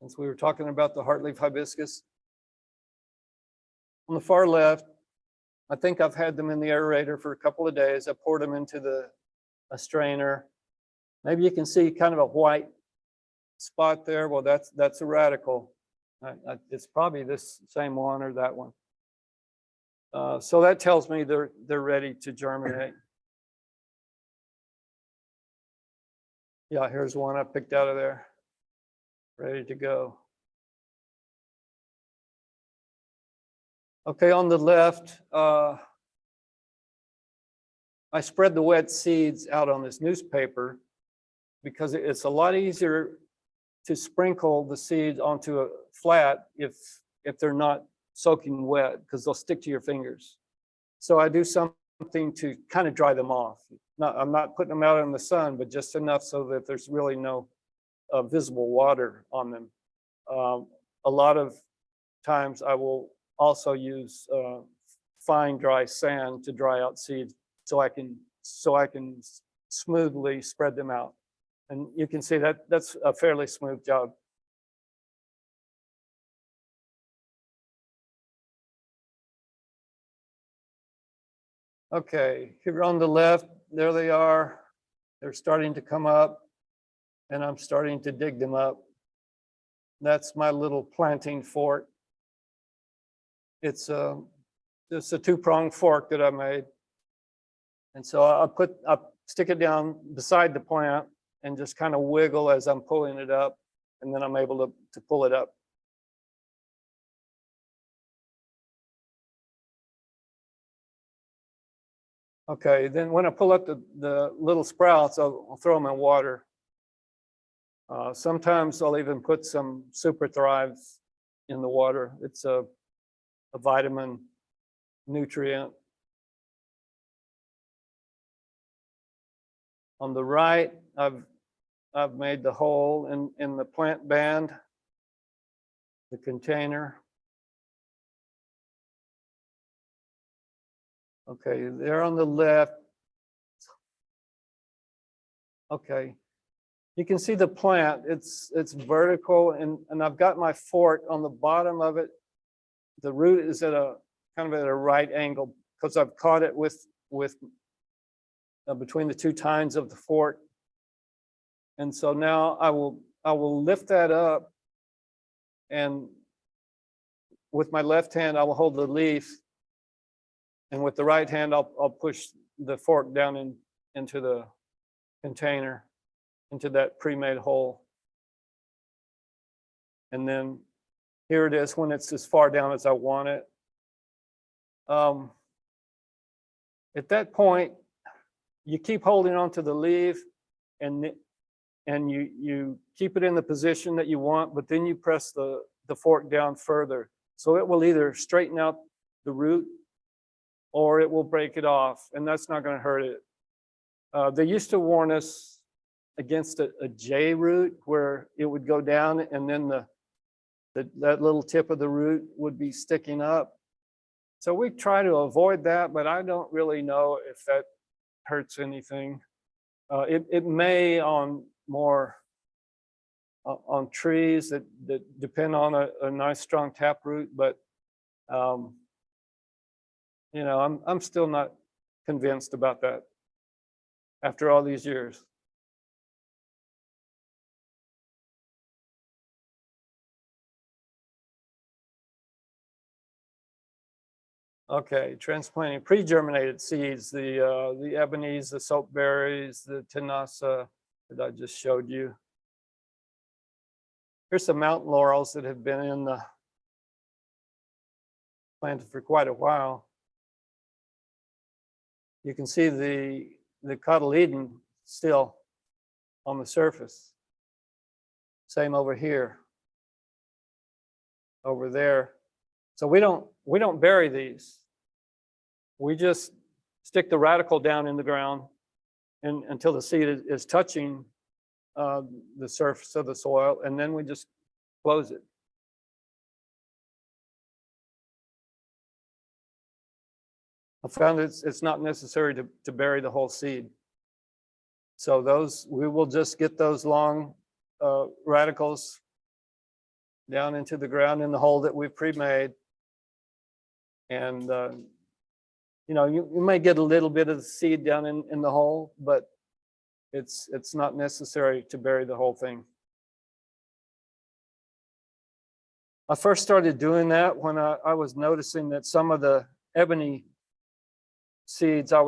[SPEAKER 2] since we were talking about the heartleaf hibiscus, on the far left, I think I've had them in the aerator for a couple of days. I poured them into a strainer. Maybe you can see kind of a white spot there. Well, that's a radical. It's probably this same one or that one. So that tells me they're ready to germinate. Yeah, here's one I picked out of there, ready to go. Okay, on the left, I spread the wet seeds out on this newspaper because it's a lot easier to sprinkle the seeds onto a flat if they're not soaking wet, because they'll stick to your fingers. So I do something to kind of dry them off. I'm not putting them out in the sun, but just enough so that there's really no visible water on them. A lot of times I will also use fine dry sand to dry out seeds so I can smoothly spread them out. And you can see that that's a fairly smooth job. Okay, here on the left, there they are. They're starting to come up, and I'm starting to dig them up. That's my little planting fork. It's a two-pronged fork that I made. And so I stick it down beside the plant and just kind of wiggle as I'm pulling it up, and then I'm able to pull it up. Okay, then when I pull up the little sprouts, I'll throw them in water. Sometimes I'll even put some Super Thrive in the water. It's a vitamin nutrient. On the right, I've made the hole in the plant band, the container. Okay, there on the left. Okay, you can see the plant. It's vertical, and I've got my fork on the bottom of it. The root is at a kind of at a right angle because I've caught it with between the two tines of the fork. And so now I will lift that up, and with my left hand I will hold the leaf, and with the right hand I'll push the fork down into the container, into that pre-made hole. And then here it is when it's as far down as I want it. At that point, you keep holding on to the leaf, and you keep it in the position that you want, but then you press the fork down further. So it will either straighten out the root or it will break it off, and that's not going to hurt it. They used to warn us against a J root where it would go down and then that little tip of the root would be sticking up. So we try to avoid that, but I don't really know if that hurts anything. It may on trees that depend on a nice strong taproot, but you know, I'm still not convinced about that after all these years. Okay, transplanting pre-germinated seeds, the ebonies, the soapberries, the tenasa that I just showed you. Here's some mountain laurels that have been in the planted for quite a while. You can see the cotyledon still on the surface. Same over here, over there. So we don't bury these. We just stick the radical down in the ground and until the seed is touching the surface of the soil, and then we just close it. I found it's not necessary to bury the whole seed. So we will just get those long radicals down into the ground in the hole that we've pre-made. And, you know, you may get a little bit of the seed down in the hole, but it's not necessary to bury the whole thing. I first started doing that when I was noticing that some of the ebony seeds I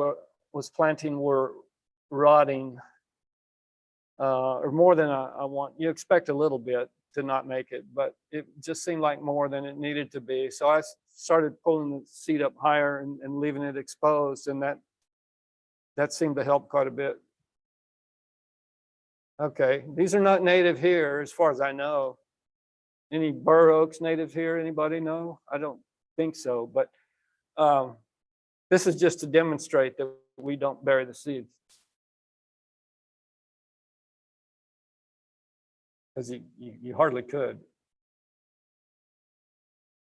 [SPEAKER 2] was planting were rotting, or more than I want. You expect a little bit to not make it, but it just seemed like more than it needed to be. So I started pulling the seed up higher and leaving it exposed, and that seemed to help quite a bit. Okay, these are not native here as far as I know. Any bur oaks native here? Anybody know? I don't think so, but this is just to demonstrate that we don't bury the seeds. Because you hardly could.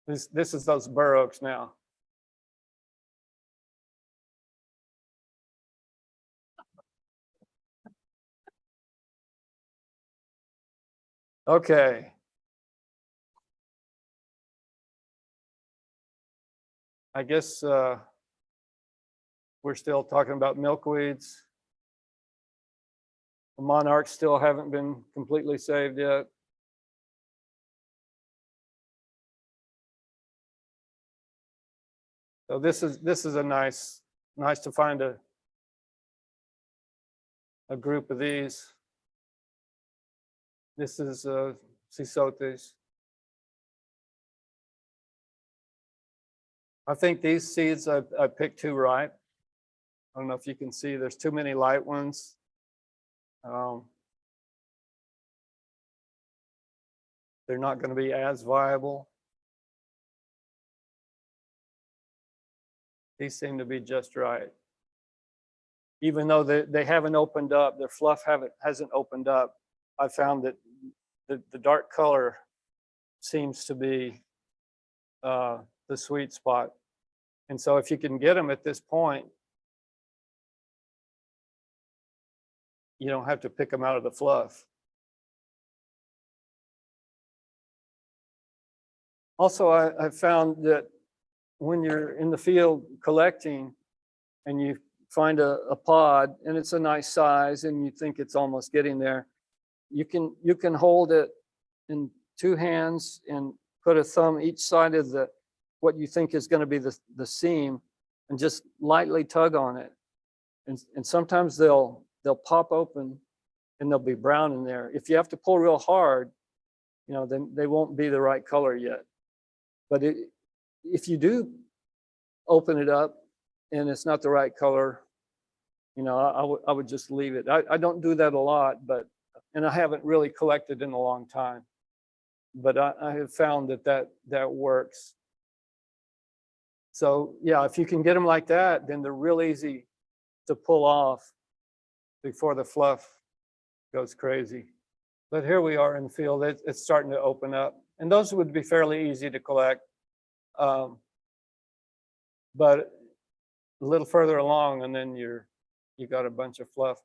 [SPEAKER 2] This is those bur oaks now. Okay. I guess we're still talking about milkweeds. The monarchs still haven't been completely saved yet. So this is a nice to find a group of these. This is Cisotes. I think these seeds I picked too ripe. I don't know if you can see, there's too many light ones. They're not going to be as viable. These seem to be just right. Even though they haven't opened up, their fluff hasn't opened up, I found that the dark color seems to be the sweet spot. And so if you can get them at this point, you don't have to pick them out of the fluff. Also, I found that when you're in the field collecting and you find a pod and it's a nice size and you think it's almost getting there, you can hold it in two hands and put a thumb each side of what you think is going to be the seam and just lightly tug on it. And sometimes they'll pop open and they'll be brown in there. If you have to pull real hard, you know, then they won't be the right color yet. But if you do open it up and it's not the right color, you know, I would just leave it. I don't do that a lot, and I haven't really collected in a long time. But I have found that works. So yeah, if you can get them like that, then they're real easy to pull off before the fluff goes crazy. But here we are in the field, it's starting to open up. And those would be fairly easy to collect. But a little further along and then you got a bunch of fluff.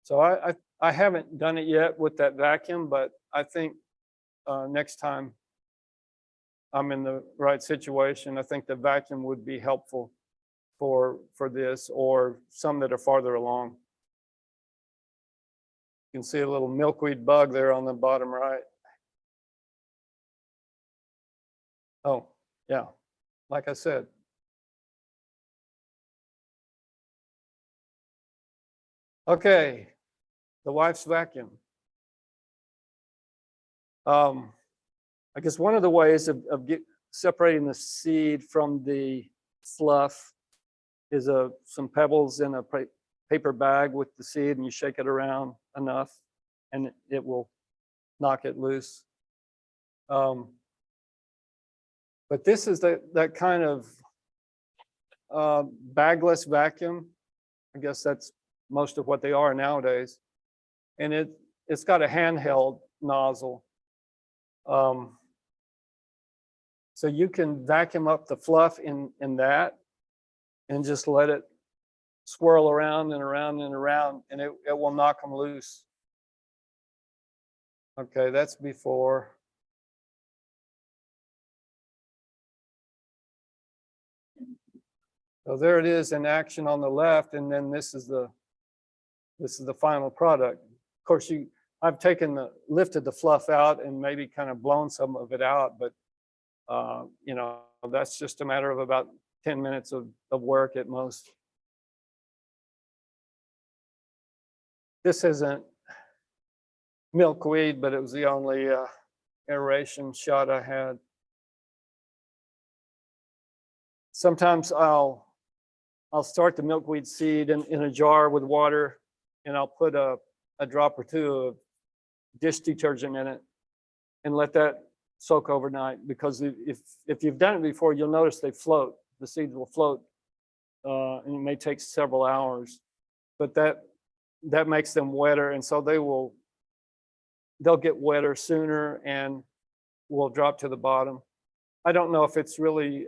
[SPEAKER 2] So I haven't done it yet with that vacuum, but I think next time I'm in the right situation, I think the vacuum would be helpful for this, or some that are farther along. You can see a little milkweed bug there on the bottom right. Oh, yeah, like I said. Okay, the wife's vacuum. I guess one of the ways of separating the seed from the fluff is some pebbles in a paper bag with the seed and you shake it around enough and it will knock it loose. But this is that kind of bagless vacuum. I guess that's most of what they are nowadays. And it's got a handheld nozzle. So you can vacuum up the fluff in that and just let it swirl around and around and around, and it will knock them loose. Okay, that's before. So there it is in action on the left, and then this is the final product. Of course, I've lifted the fluff out and maybe kind of blown some of it out, but you know, that's just a matter of about 10 minutes of work at most. This isn't milkweed, but it was the only aeration shot I had. Sometimes I'll start the milkweed seed in a jar with water, and I'll put a drop or two of dish detergent in it and let that soak overnight, because if you've done it before, you'll notice they float. The seeds will float, and it may take several hours, but that makes them wetter, and so they'll get wetter sooner and will drop to the bottom. I don't know if it's really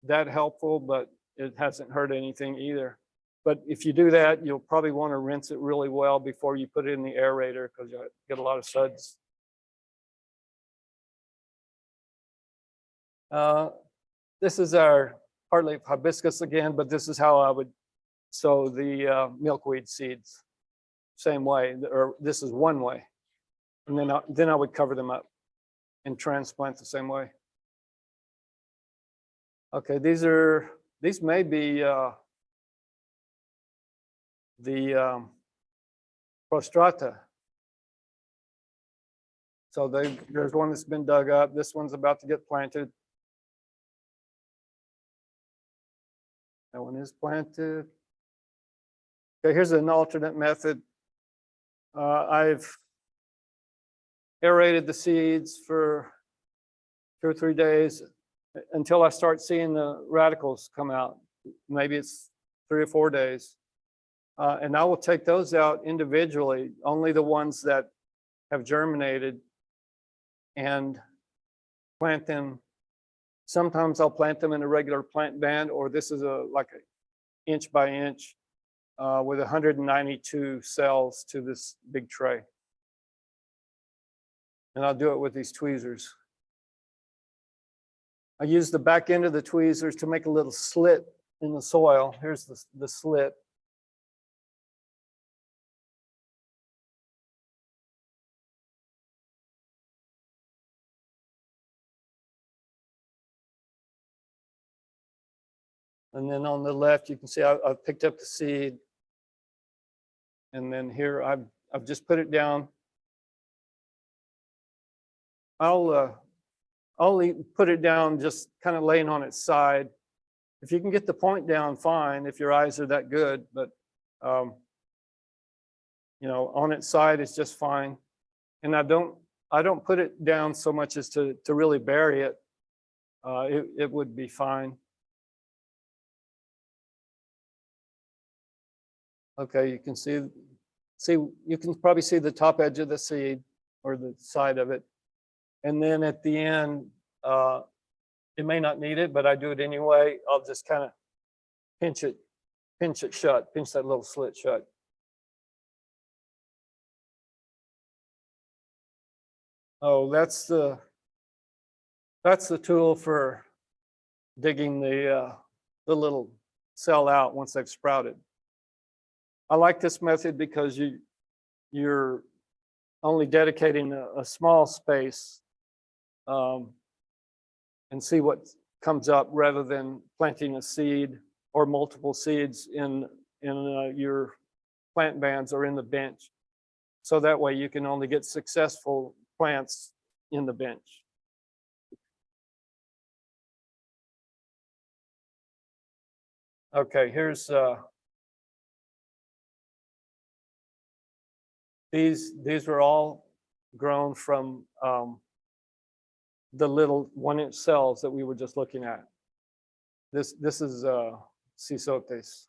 [SPEAKER 2] that helpful, but it hasn't hurt anything either. But if you do that, you'll probably want to rinse it really well before you put it in the aerator, because you'll get a lot of suds. This is our partly hibiscus again, but this is how I would sow the milkweed seeds. Same way, or this is one way. And then I would cover them up and transplant the same way. Okay, these may be the prostrata. So there's one that's been dug up. This one's about to get planted. That one is planted. Okay, here's an alternate method. I've aerated the seeds for 2 or 3 days until I start seeing the radicals come out. Maybe it's 3 or 4 days. And I will take those out individually, only the ones that have germinated, and plant them. Sometimes I'll plant them in a regular plant band, or this is like an inch by inch with 192 cells to this big tray. And I'll do it with these tweezers. I use the back end of the tweezers to make a little slit in the soil. Here's the slit. And then on the left, you can see I've picked up the seed. And then here I've just put it down. I'll put it down just kind of laying on its side. If you can get the point down, fine, if your eyes are that good, but you know, on its side is just fine. And I don't put it down so much as to really bury it. It would be fine. Okay, you can see, you can probably see the top edge of the seed or the side of it. And then at the end, it may not need it, but I do it anyway. I'll just kind of pinch it shut, pinch that little slit shut. Oh, that's the tool for digging the little cell out once they've sprouted. I like this method because you're only dedicating a small space and see what comes up, rather than planting a seed or multiple seeds in your plant bands or in the bench. So that way you can only get successful plants in the bench. Okay, here's These were all grown from the little 1-inch cells that we were just looking at. This is cisotes.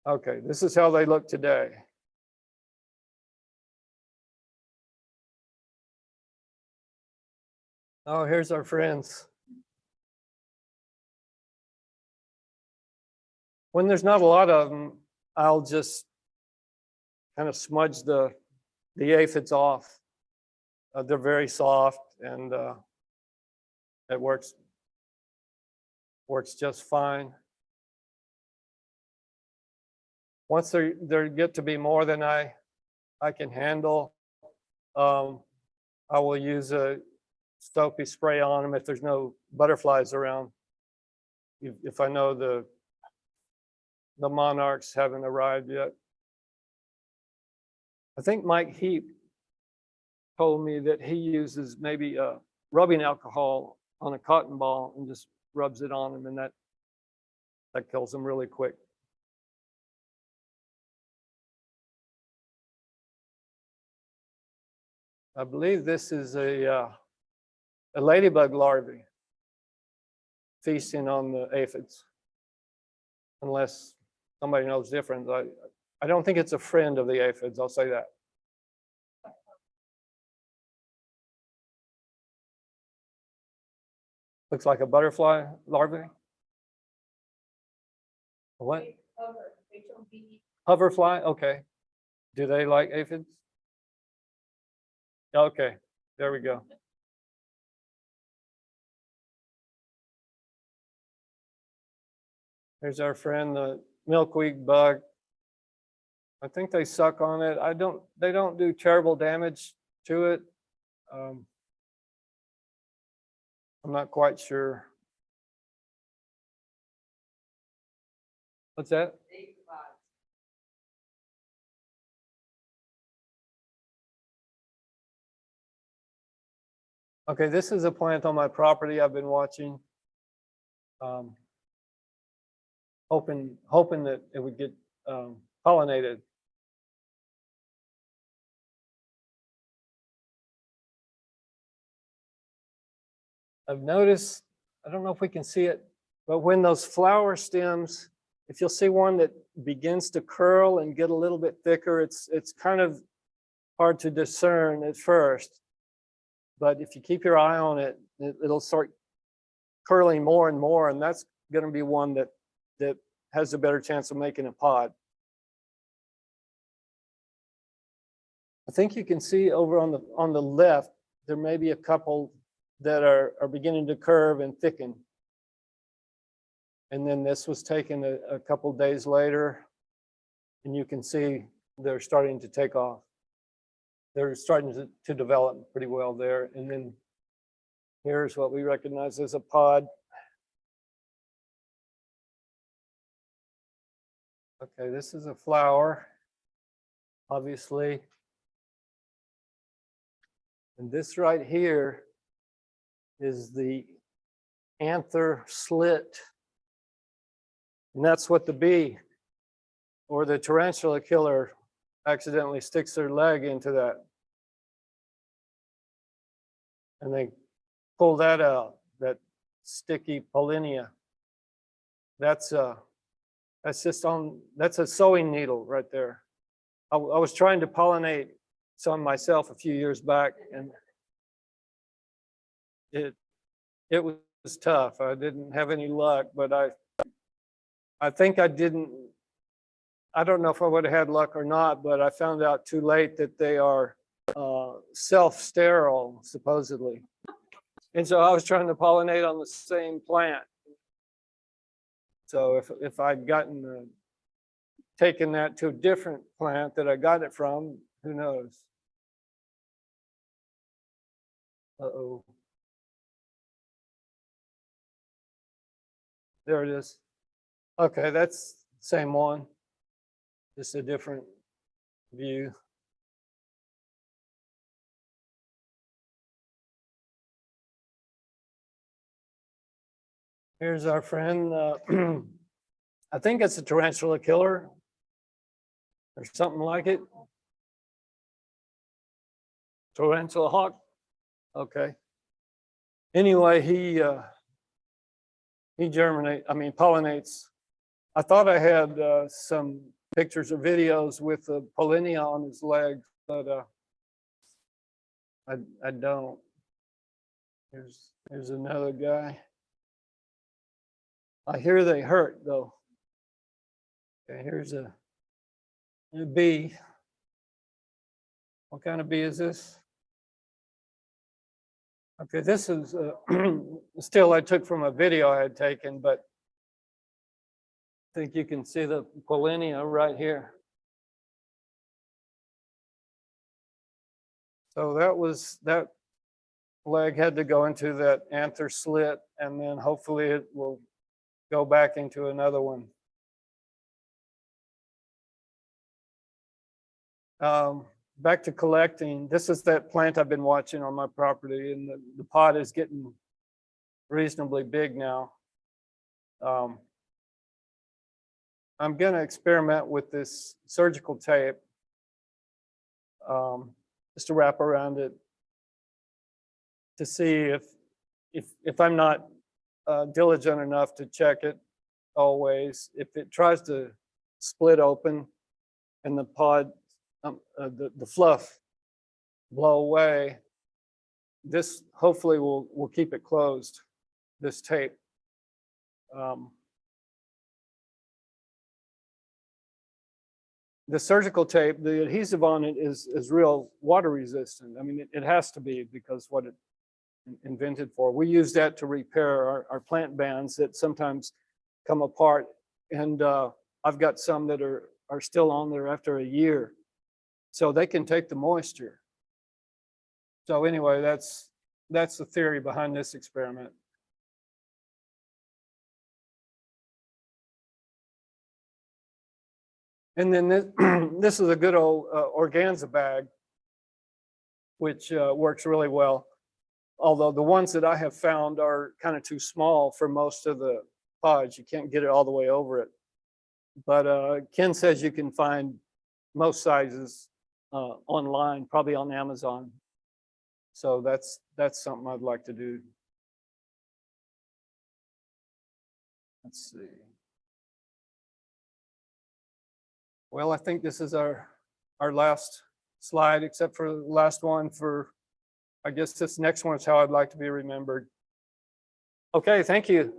[SPEAKER 2] Okay, this is how they look today. Oh, here's our friends. When there's not a lot of them, I'll just kind of smudge the aphids off. They're very soft, and it works just fine. Once they get to be more than I can handle, I will use a soapy spray on them if there's no butterflies around. If I know the monarchs haven't arrived yet. I think Mike Heap told me that he uses maybe rubbing alcohol on a cotton ball and just rubs it on them, and that kills them really quick. I believe this is a ladybug larvae feasting on the aphids, unless somebody knows different. I don't think it's a friend of the aphids, I'll say that. Looks like a butterfly larvae. What? Hoverfly, okay. Do they like aphids? Okay, there we go. Here's our friend, the milkweed bug. I think they suck on it. They don't do terrible damage to it. I'm not quite sure. What's that? Okay, this is a plant on my property I've been watching. Hoping that it would get pollinated. I've noticed, I don't know if we can see it, but when those flower stems, if you'll see one that begins to curl and get a little bit thicker, it's kind of hard to discern at first. But if you keep your eye on it, it'll start curling more and more, and that's going to be one that has a better chance of making a pod. I think you can see over on the left, there may be a couple that are beginning to curve and thicken. And then this was taken a couple days later, and you can see they're starting to take off. They're starting to develop pretty well there. And then here's what we recognize as a pod. Okay, this is a flower, obviously. And this right here is the anther slit. And that's what the bee or the tarantula killer accidentally sticks their leg into that. And they pull that out, that sticky pollinia. That's just that's a sewing needle right there. I was trying to pollinate some myself a few years back, and it was tough. I didn't have any luck, but I think I don't know if I would have had luck or not, but I found out too late that they are self-sterile, supposedly. And so I was trying to pollinate on the same plant. So if I'd taken that to a different plant that I got it from, who knows? Uh-oh. There it is. Okay, that's the same one. Just a different view. Here's our friend. I think it's a tarantula killer or something like it. Tarantula hawk. Okay. Anyway, he pollinates. I thought I had some pictures or videos with the pollinia on his leg, but I don't. Here's another guy. I hear they hurt though. Okay, here's a bee. What kind of bee is this? Okay, this is still I took from a video I had taken, but I think you can see the pollinia right here. So that leg had to go into that anther slit, and then hopefully it will go back into another one. Back to collecting. This is that plant I've been watching on my property, and the pot is getting reasonably big now. I'm going to experiment with this surgical tape just to wrap around it to see if I'm not diligent enough to check it always. If it tries to split open and the pod, the fluff blow away, this hopefully will keep it closed, this tape. The surgical tape, the adhesive on it is real water resistant. I mean, it has to be because what it invented for. We use that to repair our plant bands that sometimes come apart, and I've got some that are still on there after a year, so they can take the moisture. So anyway, that's the theory behind this experiment. And then this is a good old organza bag, which works really well. Although the ones that I have found are kind of too small for most of the pods. You can't get it all the way over it. But Ken says you can find most sizes online, probably on Amazon. So that's something I'd like to do. Let's see. Well, I think this is our last slide, except for the last one for, I guess this next one is how I'd like to be remembered. Okay, thank you.